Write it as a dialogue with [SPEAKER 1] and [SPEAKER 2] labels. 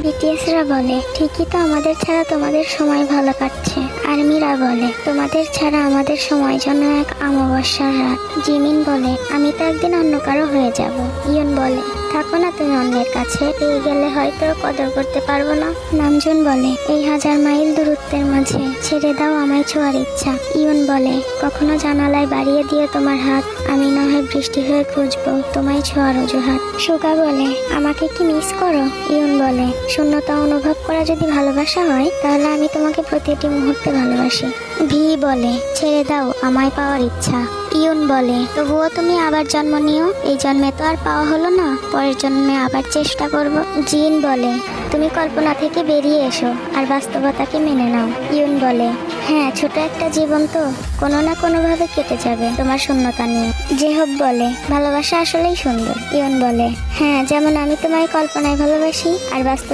[SPEAKER 1] বিটিএসরা বলে, ঠিকই তো, আমাদের ছাড়া তোমাদের সময় ভালো কাটছে। আর্মিরা বলে, তোমাদের ছাড়া আমাদের সময় যেন এক অমাবস্যার রাত। জিমিন বলে, আমি তো একদিন অন্য কারো হয়ে যাব। ইয়ন বলে, থাকো না তুমি অন্যের কাছে, পেয়ে গেলে হয়তো কদর করতে পারবো না। নামজুন বলে, এই 1000 মাইল দূরত্বের মাঝে ছেড়ে দাও আমায় ছোঁয়ার ইচ্ছা। ইয়ন বলে, কখনো জানালায় বাড়িয়ে দিয়ে তোমার হাত, আমি না হয় বৃষ্টি হয়ে খুঁজবো তোমায় ছোঁয়ার অজুহাত। সুগা বলে, আমাকে কি মিস করো? ইয়ন বলে, শূন্যতা অনুভব করা যদি ভালোবাসা হয়, তাহলে আমি তোমাকে প্রতিটি মুহূর্তে ভালোবাসি। ভি বলে, ছেড়ে দাও আমায় পাওয়ার ইচ্ছা। ইয়ন বলে, তবুও তুমি আবার জন্ম নিও, এই জন্মে তো আর পাওয়া হলো না, পরের জন্মে আবার চেষ্টা করব। জিন বলে, তুমি কল্পনা থেকে বেরিয়ে এসো আর বাস্তবতাকে মেনে নাও। ইয়ন বলে, হ্যাঁ, ছোট একটা জীবন তো, কোনো না কোনো ভাবে কেটে যাবে তোমার শূন্যতা নিয়ে। জেহব বলে, ভালোবাসা আসলেই সুন্দর। ইয়ন বলে, হ্যাঁ, যেমন আমি তোমায় কল্পনায় ভালোবাসি আর বাস্তব